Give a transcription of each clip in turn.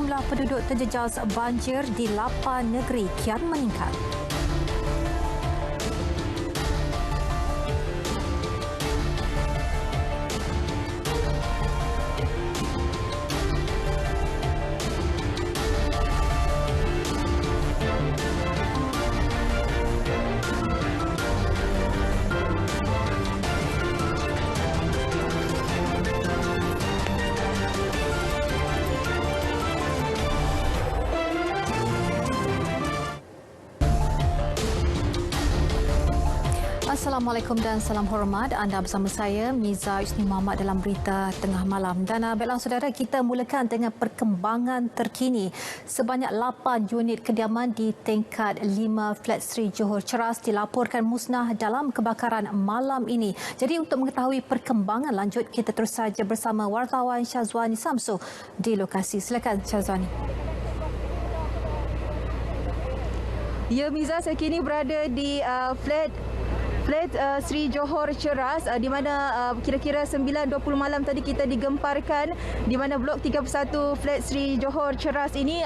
jumlah penduduk terjejas banjir di 8 negeri kian meningkat. Assalamualaikum dan salam hormat. Anda bersama saya, Miza Yusni Muhammad dalam Berita Tengah Malam. Dan baiklah saudara, kita mulakan dengan perkembangan terkini. Sebanyak 8 unit kediaman di tingkat 5 Flat Sri Johor Ceras dilaporkan musnah dalam kebakaran malam ini. Jadi untuk mengetahui perkembangan lanjut, kita terus saja bersama wartawan Syazwani Samsu di lokasi. Silakan Syazwani. Ya Miza, saya kini berada di Flat Sri Johor Ceras di mana kira-kira 9.20 malam tadi kita digemparkan di mana blok 31 Flat Sri Johor Ceras ini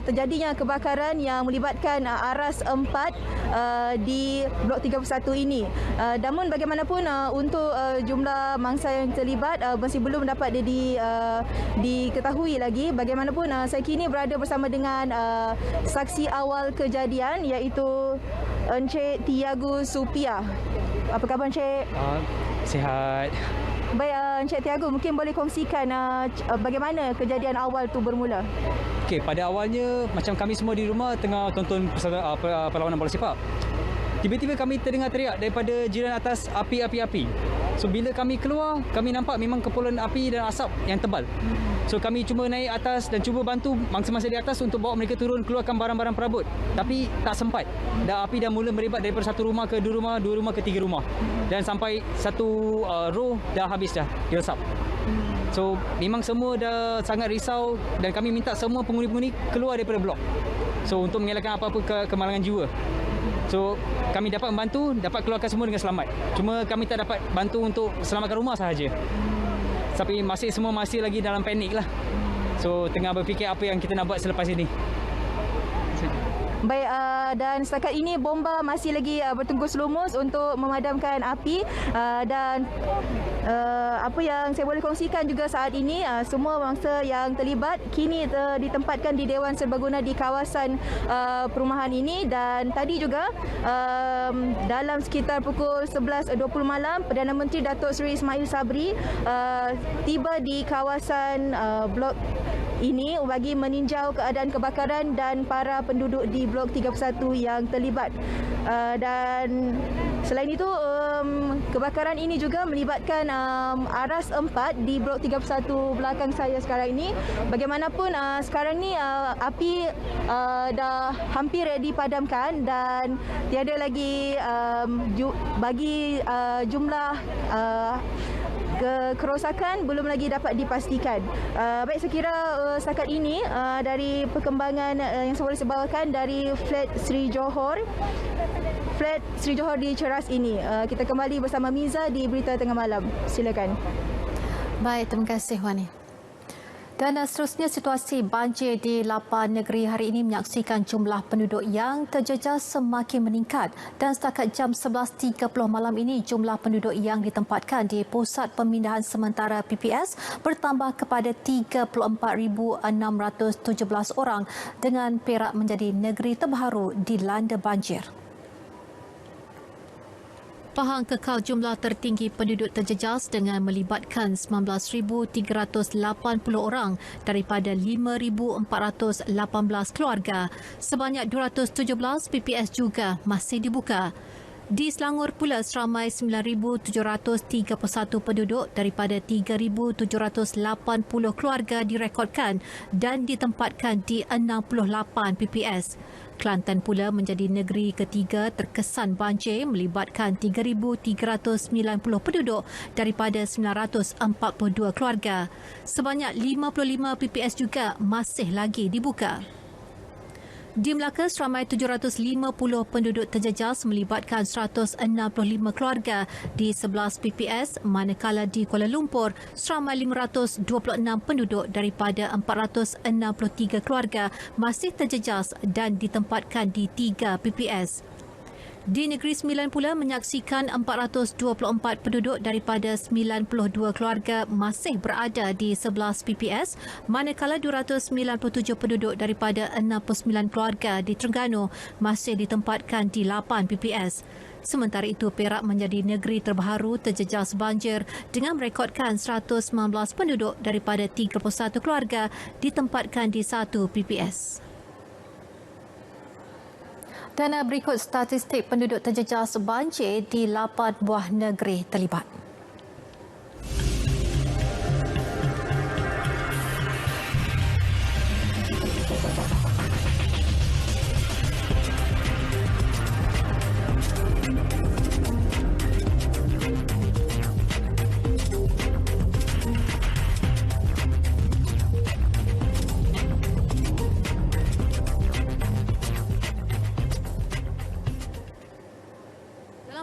terjadinya kebakaran yang melibatkan aras 4 di blok 31 ini. Namun bagaimanapun untuk jumlah mangsa yang terlibat masih belum dapat diketahui lagi. Bagaimanapun saya kini berada bersama dengan saksi awal kejadian iaitu Encik Tiago Supia. Apa khabar Encik? Sihat. Baik Encik Tiago, mungkin boleh kongsikan bagaimana kejadian awal tu bermula? Okey, pada awalnya macam kami semua di rumah tengah tonton perlawanan bola sepak. Tiba-tiba kami terdengar teriak daripada jiran atas api. So bila kami keluar, kami nampak memang kepulan api dan asap yang tebal. So kami cuba naik atas dan cuba bantu mangsa-mangsa di atas untuk bawa mereka turun, keluarkan barang-barang perabot. Tapi tak sempat. Dah api dah mula merebak daripada satu rumah ke dua rumah ke tiga rumah. Dan sampai satu row dah habis dah, diresap. So memang semua dah sangat risau dan kami minta semua penghuni-penghuni keluar daripada blok. So untuk mengelakkan apa-apa kemalangan jiwa. So kami dapat membantu, dapat keluarkan semua dengan selamat. Cuma kami tak dapat bantu untuk selamatkan rumah sahaja. Tapi semua masih lagi dalam panik lah. So tengah berfikir apa yang kita nak buat selepas ini. Baik, dan setakat ini bomba masih lagi bertungkus lumus untuk memadamkan api dan apa yang saya boleh kongsikan juga saat ini, semua mangsa yang terlibat kini ditempatkan di Dewan Serbaguna di kawasan perumahan ini. Dan tadi juga dalam sekitar pukul 11.20 malam, Perdana Menteri Datuk Seri Ismail Sabri tiba di kawasan blok ini bagi meninjau keadaan kebakaran dan para penduduk di blok 31 yang terlibat. Dan selain itu, kebakaran ini juga melibatkan aras 4 di blok 31 belakang saya sekarang ini. Bagaimanapun sekarang ni api dah hampir dipadamkan dan tiada lagi bagi jumlah kerosakan belum lagi dapat dipastikan. Baik, saya kira setakat ini dari perkembangan yang saya boleh sebarkan dari Flat Sri Johor di Ceras ini. Kita kembali bersama Miza di Berita Tengah Malam. Silakan. Baik, terima kasih Wani. Dan seterusnya, situasi banjir di 8 negeri hari ini menyaksikan jumlah penduduk yang terjejas semakin meningkat. Dan setakat jam 11.30 malam ini, jumlah penduduk yang ditempatkan di Pusat Pemindahan Sementara PPS bertambah kepada 34,617 orang dengan Perak menjadi negeri terbaru dilanda banjir. Pahang kekal jumlah tertinggi penduduk terjejas dengan melibatkan 19,380 orang daripada 5,418 keluarga. Sebanyak 217 PPS juga masih dibuka. Di Selangor pula, seramai 9,731 penduduk daripada 3,780 keluarga direkodkan dan ditempatkan di 68 PPS. Kelantan pula menjadi negeri ketiga terkesan banjir melibatkan 3,390 penduduk daripada 942 keluarga. Sebanyak 55 PPS juga masih lagi dibuka. Di Melaka, seramai 750 penduduk terjejas melibatkan 165 keluarga di 11 PPS, manakala di Kuala Lumpur, seramai 526 penduduk daripada 463 keluarga masih terjejas dan ditempatkan di 3 PPS. Di Negeri Sembilan pula menyaksikan 424 penduduk daripada 92 keluarga masih berada di 11 PPS, manakala 297 penduduk daripada 69 keluarga di Terengganu masih ditempatkan di 8 PPS. Sementara itu, Perak menjadi negeri terbaru terjejas banjir dengan merekodkan 119 penduduk daripada 31 keluarga ditempatkan di 1 PPS. Dan berikut statistik penduduk terjejas banjir di 8 buah negeri terlibat.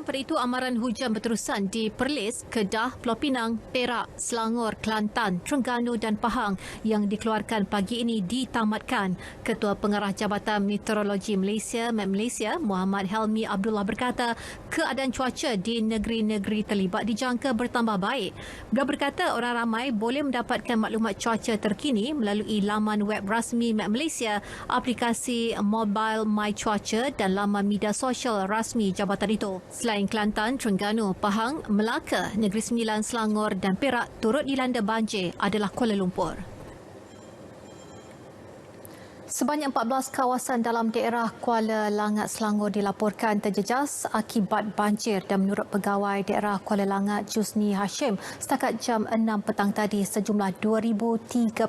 Pada itu, amaran hujan berterusan di Perlis, Kedah, Pulau Pinang, Perak, Selangor, Kelantan, Terengganu dan Pahang yang dikeluarkan pagi ini ditamatkan. Ketua Pengarah Jabatan Meteorologi Malaysia, Met Malaysia, Muhammad Helmi Abdullah berkata, keadaan cuaca di negeri-negeri terlibat dijangka bertambah baik. Beliau berkata orang ramai boleh mendapatkan maklumat cuaca terkini melalui laman web rasmi Met Malaysia, aplikasi mobile My Cuaca dan laman media sosial rasmi jabatan itu. Selain Kelantan, Terengganu, Pahang, Melaka, Negeri Sembilan, Selangor dan Perak turut dilanda banjir adalah Kuala Lumpur. Sebanyak 14 kawasan dalam daerah Kuala Langat, Selangor dilaporkan terjejas akibat banjir dan menurut Pegawai Daerah Kuala Langat Jusni Hashim, setakat jam 6 petang tadi sejumlah 2,035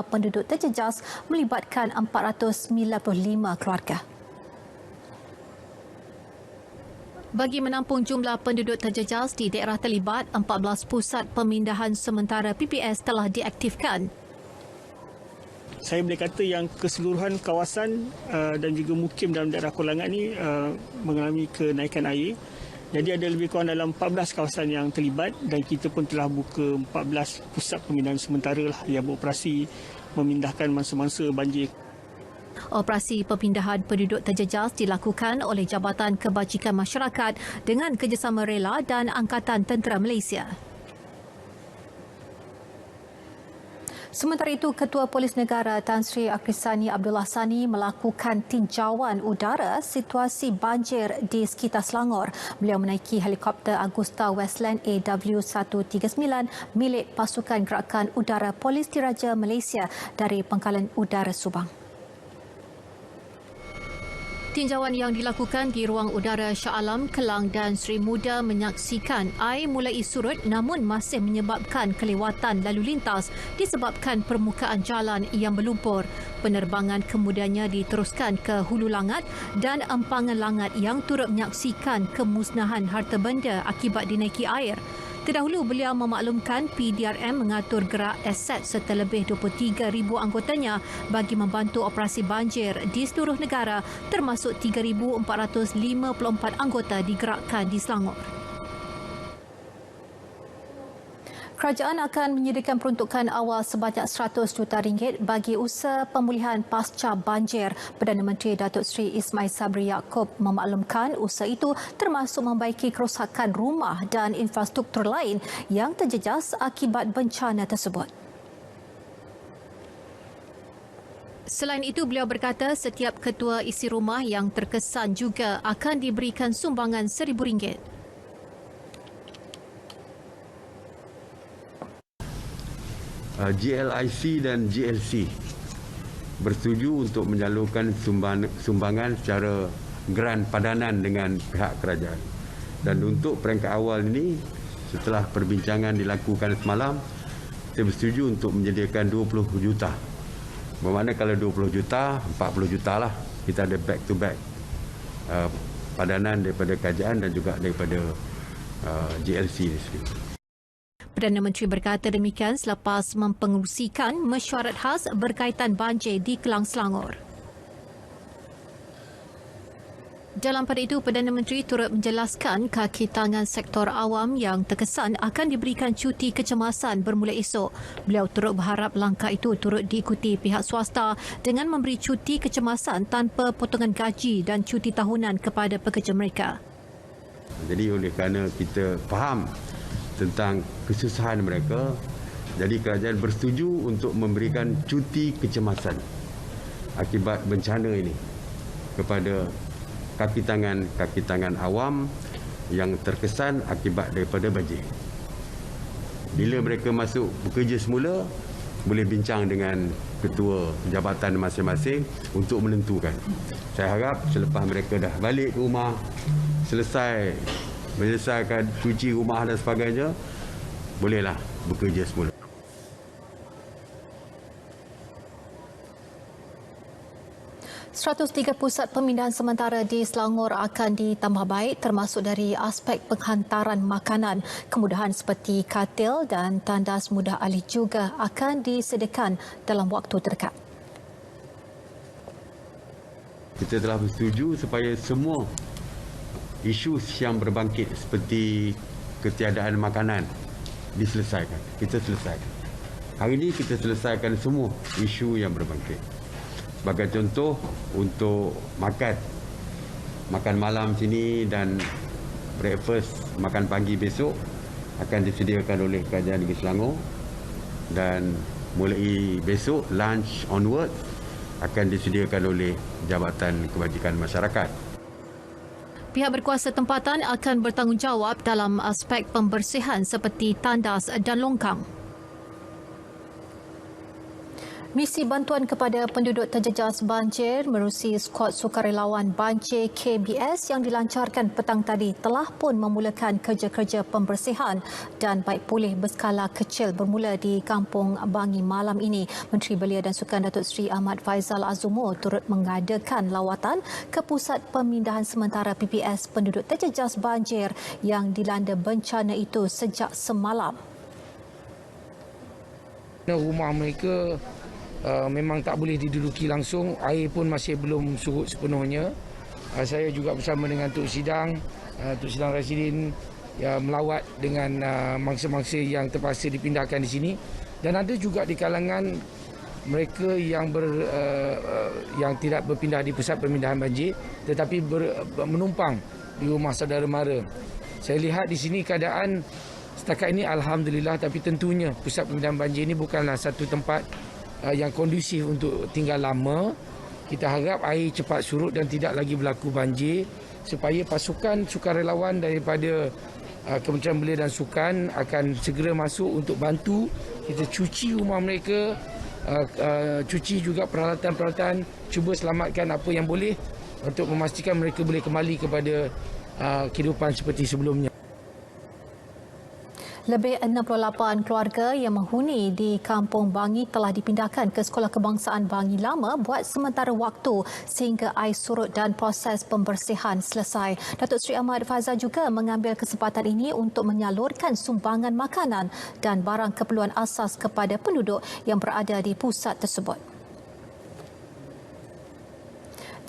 penduduk terjejas melibatkan 495 keluarga. Bagi menampung jumlah penduduk terjejas di daerah terlibat, 14 pusat pemindahan sementara PPS telah diaktifkan. Saya boleh kata yang keseluruhan kawasan dan juga mukim dalam daerah Kuala Langat ini mengalami kenaikan air. Jadi ada lebih kurang dalam 14 kawasan yang terlibat dan kita pun telah buka 14 pusat pemindahan sementara lah yang beroperasi memindahkan mangsa-mangsa banjir. Operasi pemindahan penduduk terjejas dilakukan oleh Jabatan Kebajikan Masyarakat dengan kerjasama rela dan Angkatan Tentera Malaysia. Sementara itu, Ketua Polis Negara Tan Sri Akrisani Abdullah Sani melakukan tinjauan udara situasi banjir di sekitar Selangor. Beliau menaiki helikopter Agusta Westland AW139 milik Pasukan Gerakan Udara Polis Diraja Malaysia dari Pangkalan Udara Subang. Tinjauan yang dilakukan di ruang udara Shah Alam, Kelang dan Seri Muda menyaksikan air mulai surut namun masih menyebabkan kelewatan lalu lintas disebabkan permukaan jalan yang berlumpur. Penerbangan kemudiannya diteruskan ke Hulu Langat dan Empangan Langat yang turut menyaksikan kemusnahan harta benda akibat dinaiki air. Terdahulu, beliau memaklumkan PDRM mengatur gerak aset serta lebih 23,000 anggotanya bagi membantu operasi banjir di seluruh negara termasuk 3,454 anggota digerakkan di Selangor. Kerajaan akan menyediakan peruntukan awal sebanyak RM100 juta bagi usaha pemulihan pasca banjir. Perdana Menteri Datuk Seri Ismail Sabri Yaakob memaklumkan usaha itu termasuk membaiki kerosakan rumah dan infrastruktur lain yang terjejas akibat bencana tersebut. Selain itu, beliau berkata setiap ketua isi rumah yang terkesan juga akan diberikan sumbangan RM1,000. GLIC dan GLC bersetuju untuk menyalurkan sumbangan secara geran padanan dengan pihak kerajaan. Dan untuk peringkat awal ini, setelah perbincangan dilakukan semalam, saya bersetuju untuk menyediakan 20 juta. Bermakna kalau 20 juta, 40 juta lah. Kita ada back to back padanan daripada kerajaan dan juga daripada GLC di sini. Perdana Menteri berkata demikian selepas mempengerusikan mesyuarat khas berkaitan banjir di Kelang, Selangor. Dalam pada itu, Perdana Menteri turut menjelaskan kaki tangan sektor awam yang terkesan akan diberikan cuti kecemasan bermula esok. Beliau turut berharap langkah itu turut diikuti pihak swasta dengan memberi cuti kecemasan tanpa potongan gaji dan cuti tahunan kepada pekerja mereka. Jadi oleh kerana kita faham tentang kesusahan mereka, jadi kerajaan bersetuju untuk memberikan cuti kecemasan akibat bencana ini kepada kaki tangan awam yang terkesan akibat daripada banjir. Bila mereka masuk bekerja semula, boleh bincang dengan ketua jabatan masing-masing untuk menentukan. Saya harap selepas mereka dah balik ke rumah, menyelesaikan cuci rumah dan sebagainya, bolehlah bekerja semula. 103 pusat pemindahan sementara di Selangor akan ditambah baik termasuk dari aspek penghantaran makanan. Kemudahan seperti katil dan tandas mudah alih juga akan disediakan dalam waktu terdekat. Kita telah bersetuju supaya semua isu yang berbangkit seperti ketiadaan makanan diselesaikan. Kita selesaikan. Hari ini kita selesaikan semua isu yang berbangkit. Sebagai contoh, untuk makan malam sini dan breakfast, makan pagi besok akan disediakan oleh Kerajaan Negeri Selangor, dan mulai besok lunch onward akan disediakan oleh Jabatan Kebajikan Masyarakat. Pihak berkuasa tempatan akan bertanggungjawab dalam aspek pembersihan seperti tandas dan longkang. Misi bantuan kepada penduduk terjejas banjir menerusi skuad sukarelawan banjir KBS yang dilancarkan petang tadi telah pun memulakan kerja-kerja pembersihan dan baik pulih berskala kecil bermula di Kampung Bangi malam ini. Menteri Belia dan Sukan Datuk Seri Ahmad Faizal Azumo turut mengadakan lawatan ke pusat pemindahan sementara PPS penduduk terjejas banjir yang dilanda bencana itu sejak semalam. Rumah mereka memang tak boleh diduduki langsung, air pun masih belum surut sepenuhnya. Saya juga bersama dengan Tuk Sidang Rasidin melawat dengan mangsa-mangsa yang terpaksa dipindahkan di sini, dan ada juga di kalangan mereka yang tidak berpindah di pusat pemindahan banjir tetapi menumpang di rumah saudara mara. Saya lihat di sini keadaan setakat ini alhamdulillah, tapi tentunya pusat pemindahan banjir ini bukanlah satu tempat yang kondusif untuk tinggal lama. Kita harap air cepat surut dan tidak lagi berlaku banjir, supaya pasukan sukarelawan daripada Kementerian Belia dan Sukan akan segera masuk untuk bantu kita cuci rumah mereka, cuci juga peralatan-peralatan, cuba selamatkan apa yang boleh untuk memastikan mereka boleh kembali kepada kehidupan seperti sebelumnya. Lebih 68 keluarga yang menghuni di Kampung Bangi telah dipindahkan ke Sekolah Kebangsaan Bangi Lama buat sementara waktu sehingga air surut dan proses pembersihan selesai. Datuk Seri Ahmad Faizal juga mengambil kesempatan ini untuk menyalurkan sumbangan makanan dan barang keperluan asas kepada penduduk yang berada di pusat tersebut.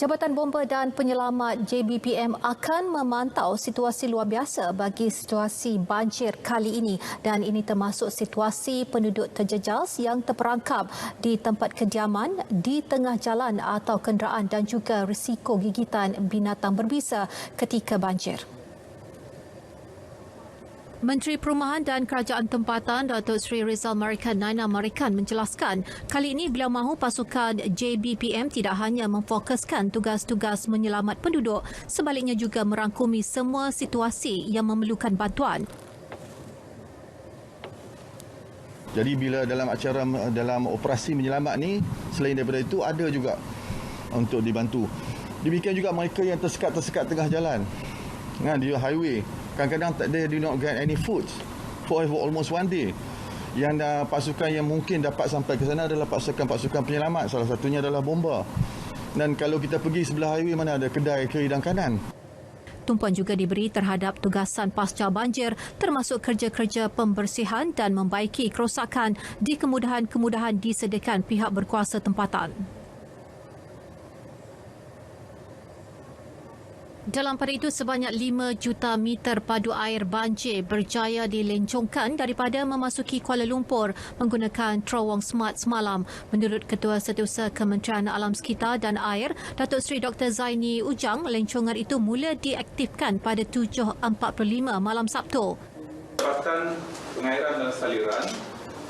Jabatan Bomba dan Penyelamat JBPM akan memantau situasi luar biasa bagi situasi banjir kali ini, dan ini termasuk situasi penduduk terjejas yang terperangkap di tempat kediaman, di tengah jalan atau kenderaan, dan juga risiko gigitan binatang berbisa ketika banjir. Menteri Perumahan dan Kerajaan Tempatan Datuk Seri Rizal Marikan Naina Marikan menjelaskan kali ini beliau mahu pasukan JBPM tidak hanya memfokuskan tugas-tugas menyelamat penduduk, sebaliknya juga merangkumi semua situasi yang memerlukan bantuan. Jadi bila dalam operasi menyelamat ni, selain daripada itu ada juga untuk dibantu. Demikian juga mereka yang tersekat tengah jalan, di highway. Kadang-kadang they do not get any food for almost one day. Yang pasukan yang mungkin dapat sampai ke sana adalah pasukan penyelamat. Salah satunya adalah bomba. Dan kalau kita pergi sebelah highway, mana ada kedai kiri dan kanan. Tumpuan juga diberi terhadap tugasan pasca banjir, termasuk kerja-kerja pembersihan dan membaiki kerosakan di kemudahan-kemudahan disediakan pihak berkuasa tempatan. Dalam pada itu, sebanyak 5 juta meter padu air banjir berjaya dilencongkan daripada memasuki Kuala Lumpur menggunakan terowong smart semalam. Menurut Ketua Setiausaha Kementerian Alam Sekitar dan Air, Datuk Seri Dr. Zaini Ujang, lencongan itu mula diaktifkan pada 7.45 malam Sabtu. Jabatan Pengairan dan Saliran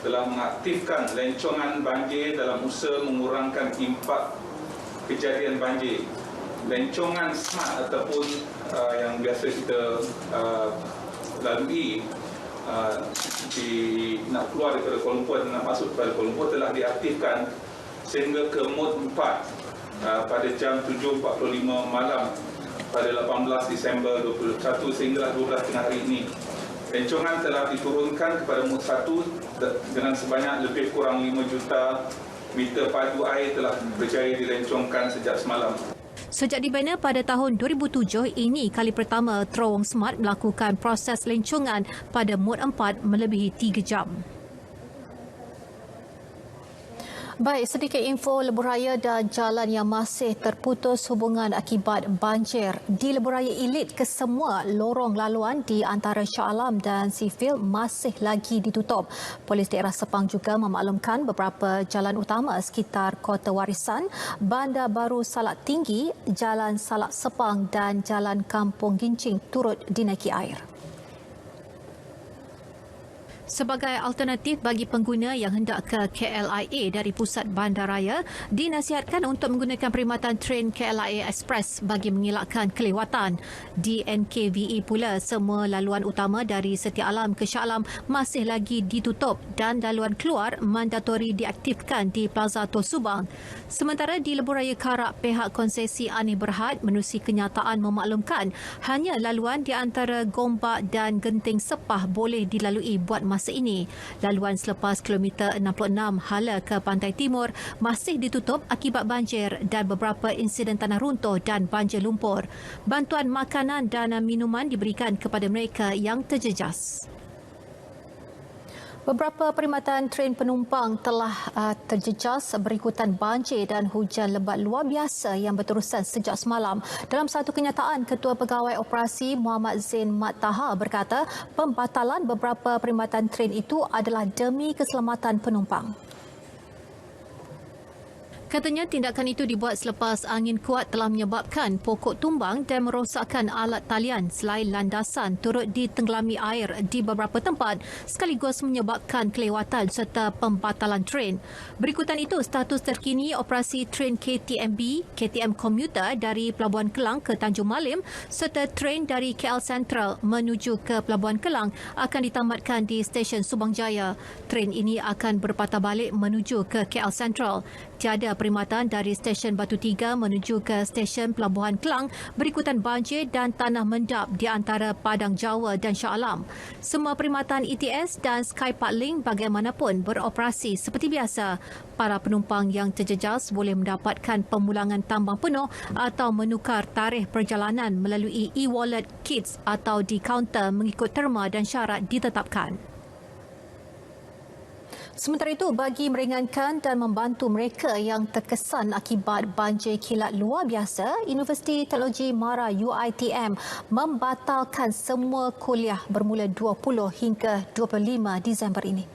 telah mengaktifkan lencongan banjir dalam usaha mengurangkan impak kejadian banjir. Lencongan smart ataupun yang biasa kita lalui nak keluar daripada Kuala Lumpur dan nak masuk kepada Kuala Lumpur telah diaktifkan sehingga ke mod 4 pada jam 7.45 malam pada 18 Disember 2021 sehingga 12 tengah hari ini. Lencongan telah diturunkan kepada mod 1 dengan sebanyak lebih kurang 5 juta meter padu air telah berjaya dilencongkan sejak semalam. Sejak dibina pada tahun 2007, ini kali pertama terowong smart melakukan proses lencongan pada mod 4 melebihi 3 jam. Baik, sedikit info lebuhraya dan jalan yang masih terputus hubungan akibat banjir. Di lebuhraya Elite, kesemua lorong laluan di antara Shah Alam dan Seafield masih lagi ditutup. Polis daerah Sepang juga memaklumkan beberapa jalan utama sekitar Kota Warisan, Bandar Baru Salak Tinggi, Jalan Salak Sepang dan Jalan Kampung Gincing turut dinaiki air. Sebagai alternatif bagi pengguna yang hendak ke KLIA dari pusat bandaraya, dinasihatkan untuk menggunakan perkhidmatan tren KLIA Express bagi mengelakkan kelewatan. Di NKVE pula, semua laluan utama dari Setia Alam ke Shah Alam masih lagi ditutup dan laluan keluar mandatori diaktifkan di Plaza Tua Subang. Sementara di Lebuhraya Karak, pihak konsesi Anir Berhad menerusi kenyataan memaklumkan hanya laluan di antara Gombak dan Genting Sepah boleh dilalui buat masa ini. Laluan selepas kilometer 66 hala ke Pantai Timur masih ditutup akibat banjir dan beberapa insiden tanah runtuh dan banjir lumpur. Bantuan makanan dan minuman diberikan kepada mereka yang terjejas. Beberapa perkhidmatan tren penumpang telah terjejas berikutan banjir dan hujan lebat luar biasa yang berterusan sejak semalam. Dalam satu kenyataan, Ketua Pegawai Operasi Muhammad Zain Mat Taha berkata pembatalan beberapa perkhidmatan tren itu adalah demi keselamatan penumpang. Katanya tindakan itu dibuat selepas angin kuat telah menyebabkan pokok tumbang dan merosakkan alat talian selain landasan turut ditenggelami air di beberapa tempat sekaligus menyebabkan kelewatan serta pembatalan tren. Berikutan itu, status terkini operasi tren KTMB, KTM Komuter dari Pelabuhan Kelang ke Tanjung Malim serta tren dari KL Sentral menuju ke Pelabuhan Kelang akan ditamatkan di stesen Subang Jaya. Tren ini akan berpatah balik menuju ke KL Sentral. Tiada perkhidmatan dari stesen Batu Tiga menuju ke stesen Pelabuhan Kelang berikutan banjir dan tanah mendap di antara Padang Jawa dan Shah Alam. Semua perkhidmatan ETS dan Skypark Link bagaimanapun beroperasi seperti biasa. Para penumpang yang terjejas boleh mendapatkan pemulangan tambang penuh atau menukar tarikh perjalanan melalui e-wallet kits atau di kaunter mengikut terma dan syarat ditetapkan. Sementara itu, bagi meringankan dan membantu mereka yang terkesan akibat banjir kilat luar biasa, Universiti Teknologi Mara UiTM membatalkan semua kuliah bermula 20 hingga 25 Disember ini.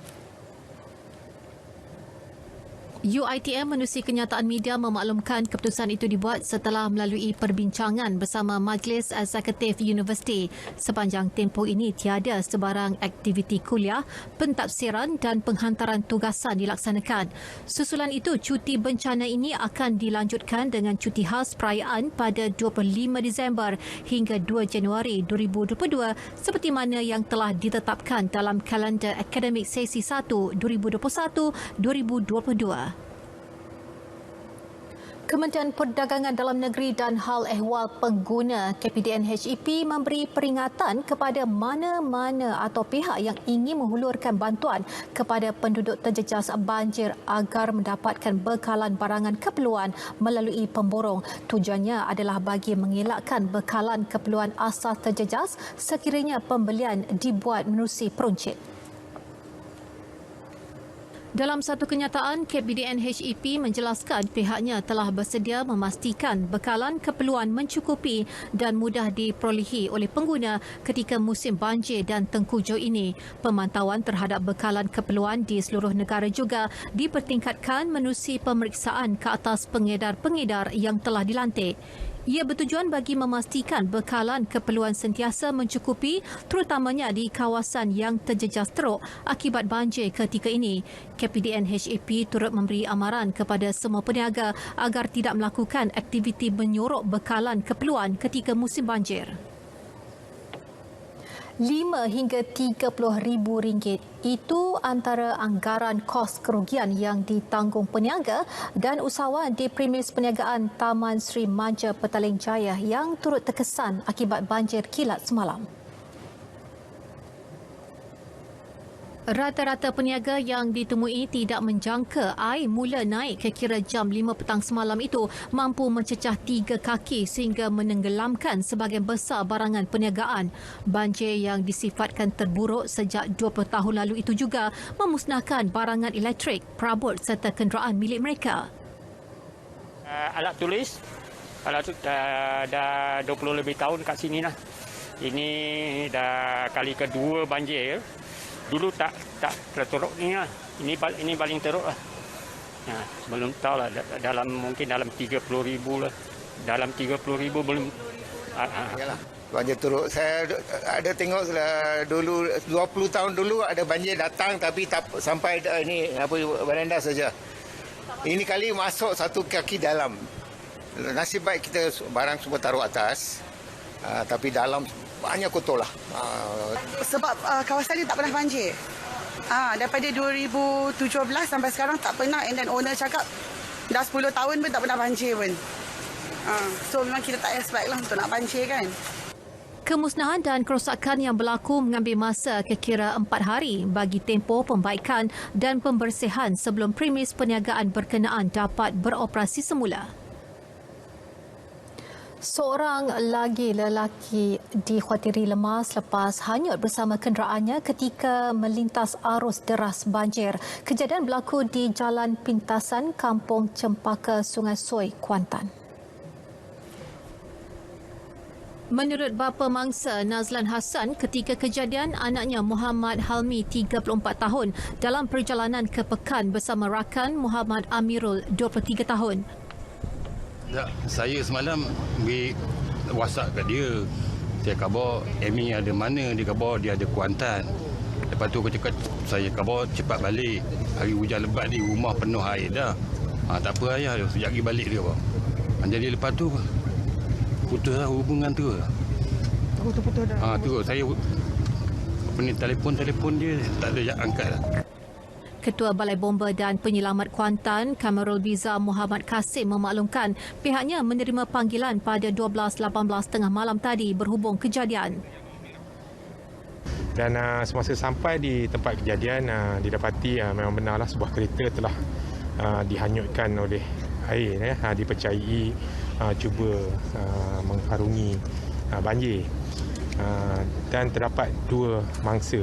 UiTM menerusi kenyataan media memaklumkan keputusan itu dibuat setelah melalui perbincangan bersama Majlis Eksekutif Universiti. Sepanjang tempoh ini tiada sebarang aktiviti kuliah, pentafsiran dan penghantaran tugasan dilaksanakan. Susulan itu, cuti bencana ini akan dilanjutkan dengan cuti khas perayaan pada 25 Disember hingga 2 Januari 2022 seperti mana yang telah ditetapkan dalam kalender akademik sesi 1 2021-2022. Kementerian Perdagangan Dalam Negeri dan Hal Ehwal Pengguna KPDN HEP memberi peringatan kepada mana-mana atau pihak yang ingin menghulurkan bantuan kepada penduduk terjejas banjir agar mendapatkan bekalan barangan keperluan melalui pemborong. Tujuannya adalah bagi mengelakkan bekalan keperluan asas terjejas sekiranya pembelian dibuat menerusi peruncit. Dalam satu kenyataan, KPDN HEP menjelaskan pihaknya telah bersedia memastikan bekalan keperluan mencukupi dan mudah diperolehi oleh pengguna ketika musim banjir dan tengkujuh ini. Pemantauan terhadap bekalan keperluan di seluruh negara juga dipertingkatkan menerusi pemeriksaan ke atas pengedar-pengedar yang telah dilantik. Ia bertujuan bagi memastikan bekalan keperluan sentiasa mencukupi terutamanya di kawasan yang terjejas teruk akibat banjir ketika ini. KPDN HEP turut memberi amaran kepada semua peniaga agar tidak melakukan aktiviti menyorok bekalan keperluan ketika musim banjir. 5 hingga RM30,000 itu antara anggaran kos kerugian yang ditanggung peniaga dan usahawan di premis perniagaan Taman Sri Manja Petaling Jaya yang turut terkesan akibat banjir kilat semalam. Rata-rata peniaga yang ditemui tidak menjangka air mula naik kira-kira jam 5 petang semalam itu mampu mencecah 3 kaki sehingga menenggelamkan sebahagian besar barangan perniagaan. Banjir yang disifatkan terburuk sejak 20 tahun lalu itu juga memusnahkan barangan elektrik, perabot serta kenderaan milik mereka. Alat tulis, dah 20 lebih tahun kat sini lah. Ini dah kali kedua banjir. Dulu tak teruk ni lah. Ini paling teruk lah. Ya, belum tahu lah mungkin dalam 30,000 lah. Dalam 30,000 belum. Yalah, banjir teruk. Saya ada tengok dulu 20 tahun dulu ada banjir datang tapi tak sampai ini beranda saja. Ini kali masuk 1 kaki dalam. Nasib baik kita barang semua taruh atas. Tapi dalam banyak kotor lah. Sebab kawasan ni tak pernah banjir. Daripada 2017 sampai sekarang tak pernah. And then owner cakap dah 10 tahun pun tak pernah banjir pun. So memang kita tak expect lah untuk nak banjir kan. Kemusnahan dan kerosakan yang berlaku mengambil masa kira-kira 4 hari bagi tempoh pembaikan dan pembersihan sebelum premis perniagaan berkenaan dapat beroperasi semula. Seorang lagi lelaki dikhawatiri lemas lepas hanyut bersama kenderaannya ketika melintas arus deras banjir. Kejadian berlaku di Jalan Pintasan, Kampung Cempaka, Sungai Soi, Kuantan. Menurut bapa mangsa Nazlan Hassan, ketika kejadian anaknya Muhammad Halmi 34 tahun dalam perjalanan ke Pekan bersama rakan Muhammad Amirul 23 tahun. Tak, saya semalam beri WhatsApp kat dia. Saya khabar Amy ada mana, dia khabar dia ada Kuantan. Lepas tu aku cakap, saya khabar cepat balik. Hari hujan lebat ni rumah penuh air dah. Tak apa ayah, sekejap lagi balik dia. Jadi lepas tu putus lah hubungan tu. Putus dah. Terus saya telefon dia tak ada yang angkat lah. Ketua Balai Bomba dan Penyelamat Kuantan, Kamarul Biza Muhammad Kasim memaklumkan pihaknya menerima panggilan pada 12.18 tengah malam tadi berhubung kejadian. Dan semasa sampai di tempat kejadian, didapati memang benarlah sebuah kereta telah dihanyutkan oleh air, dipercayai cuba mengharungi banjir. Dan terdapat 2 mangsa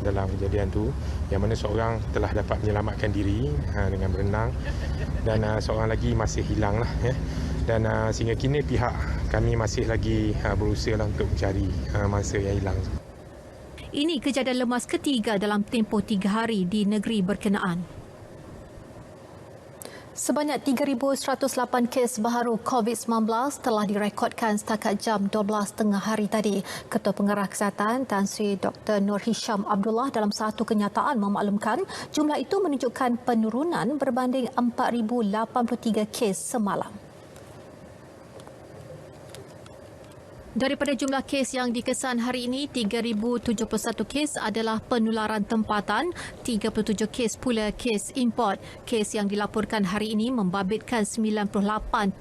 dalam kejadian tu, yang mana seorang telah dapat menyelamatkan diri dengan berenang dan seorang lagi masih hilang lah. Dan sehingga kini pihak kami masih lagi berusaha untuk mencari mangsa yang hilang. Ini kejadian lemas ketiga dalam tempoh 3 hari di negeri berkenaan. Sebanyak 3,108 kes baharu COVID-19 telah direkodkan setakat jam 12 tengah hari tadi. Ketua Pengarah Kesihatan Tan Sri Dr. Nur Hisham Abdullah dalam satu kenyataan memaklumkan jumlah itu menunjukkan penurunan berbanding 4,083 kes semalam. Daripada jumlah kes yang dikesan hari ini, 3,071 kes adalah penularan tempatan, 37 kes pula kes import. Kes yang dilaporkan hari ini membabitkan 98.2%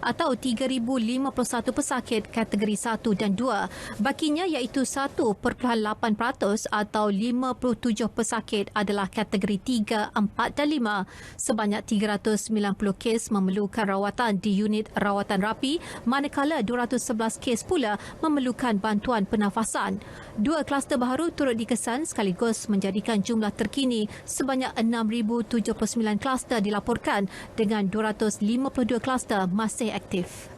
atau 3,051 pesakit kategori 1 dan 2. Bakinya iaitu 1.8% atau 57 pesakit adalah kategori 3, 4 dan 5. Sebanyak 390 kes memerlukan rawatan di unit rawatan rapi, manakala 200 211 kes pula memerlukan bantuan pernafasan. 2 kluster baru turut dikesan sekaligus menjadikan jumlah terkini sebanyak 6,079 kluster dilaporkan dengan 252 kluster masih aktif.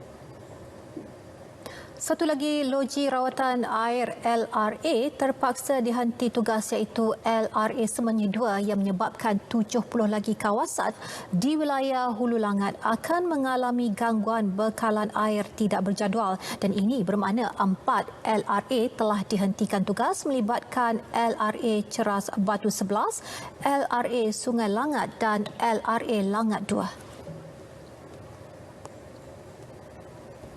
Satu lagi loji rawatan air LRA terpaksa dihenti tugas iaitu LRA Semenyi 2 yang menyebabkan 70 lagi kawasan di wilayah Hulu Langat akan mengalami gangguan bekalan air tidak berjadual dan ini bermakna 4 LRA telah dihentikan tugas melibatkan LRA Ceras Batu 11, LRA Sungai Langat dan LRA Langat 2.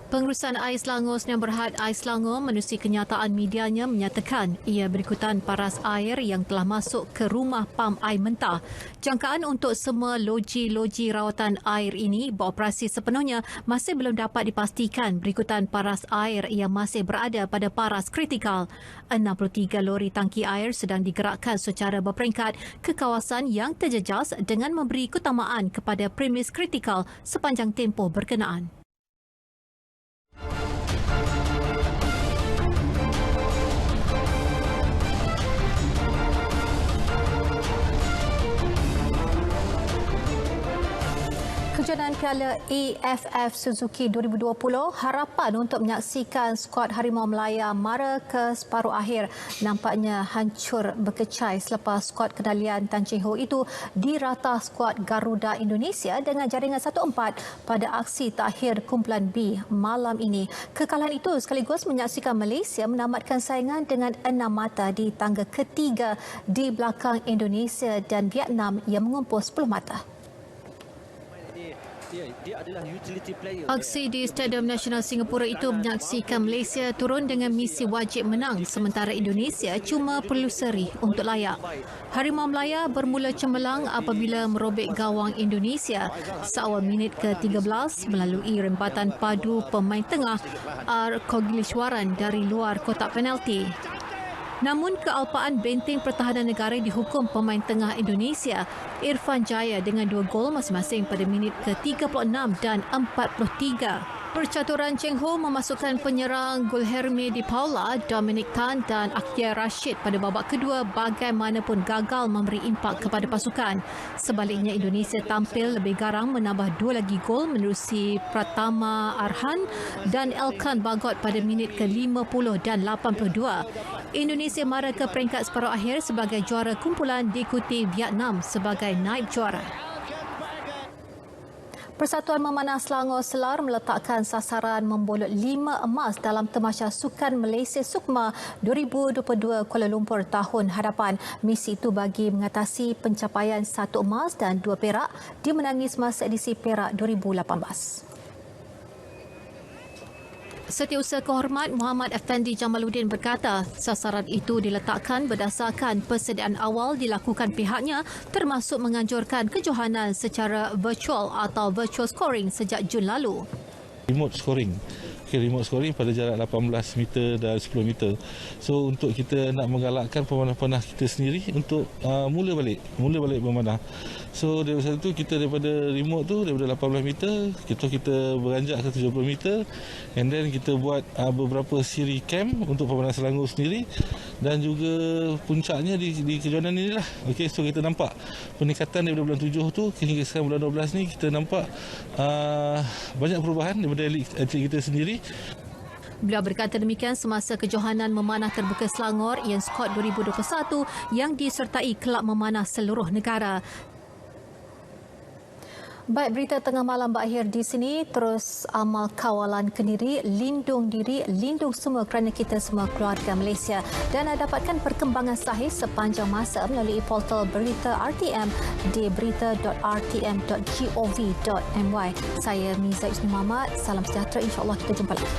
Pengurusan Air Selangor Sdn Bhd Air Selangor menerusi kenyataan medianya menyatakan ia berikutan paras air yang telah masuk ke rumah pam air mentah. Jangkaan untuk semua loji-loji rawatan air ini beroperasi sepenuhnya masih belum dapat dipastikan berikutan paras air yang masih berada pada paras kritikal. 63 lori tangki air sedang digerakkan secara berperingkat ke kawasan yang terjejas dengan memberi keutamaan kepada premis kritikal sepanjang tempoh berkenaan. Kejohanan Piala AFF Suzuki 2020 harapan untuk menyaksikan skuad Harimau Melaya mara ke separuh akhir nampaknya hancur berkecai selepas skuad kendalian Tan Cheng Ho itu dirata skuad Garuda Indonesia dengan jaringan 1-4 pada aksi takhir kumpulan B malam ini. Kekalahan itu sekaligus menyaksikan Malaysia menamatkan saingan dengan 6 mata di tangga ketiga di belakang Indonesia dan Vietnam yang mengumpul 10 mata. Aksi di Stadium Nasional Singapura itu menyaksikan Malaysia turun dengan misi wajib menang sementara Indonesia cuma perlu seri untuk layak. Harimau Melaya bermula cemerlang apabila merobek gawang Indonesia seawal minit ke-13 melalui rembatan padu pemain tengah R. Kogilishwaran dari luar kotak penalti. Namun kealpaan benteng pertahanan negara dihukum pemain tengah Indonesia Irfan Jaya dengan 2 gol masing-masing pada minit ke-36 dan 43. Percaturan Cheng Ho memasukkan penyerang Gulherme Di Paula, Dominic Tan dan Akhir Rashid pada babak kedua bagaimanapun gagal memberi impak kepada pasukan. Sebaliknya Indonesia tampil lebih garang menambah 2 lagi gol menerusi Pratama Arhan dan Elkan Bagot pada minit ke-50 dan 82. Indonesia mara ke peringkat separuh akhir sebagai juara kumpulan diikuti Vietnam sebagai naib juara. Persatuan Memanah Selangor Selar meletakkan sasaran membolot 5 emas dalam Tamasya Sukan Malaysia Sukma 2022 Kuala Lumpur tahun hadapan. Misi itu bagi mengatasi pencapaian 1 emas dan 2 perak dimenangi semasa edisi Perak 2018. Setiausaha Kehormat Muhammad Effendi Jamaluddin berkata sasaran itu diletakkan berdasarkan persediaan awal dilakukan pihaknya termasuk menganjurkan kejohanan secara virtual atau virtual scoring sejak Jun lalu. Remote scoring. Remote scoring pada jarak 18 meter dan 10 meter. So untuk kita nak menggalakkan pemanah-pemanah kita sendiri untuk mula balik memanah. So daripada itu kita daripada remote tu daripada 18 meter kita beranjak ke 70 meter and then kita buat beberapa siri camp untuk pemanah Selangor sendiri dan juga puncaknya di kejohanan inilah. Okey, so kita nampak peningkatan daripada bulan 7 tu hingga sekarang bulan 12 ni kita nampak banyak perubahan daripada atlet kita sendiri. Beliau berkata demikian semasa kejohanan memanah terbuka Selangor Ian-Scott 2021 yang disertai kelab memanah seluruh negara. Baik, berita tengah malam berakhir di sini. Terus amal kawalan kendiri, lindung diri, lindung semua kerana kita semua keluarga Malaysia. Dan dapatkan perkembangan sahih sepanjang masa melalui portal berita RTM di berita.rtm.gov.my. Saya Miza Isni Muhammad. Salam sejahtera. InsyaAllah kita jumpa lagi.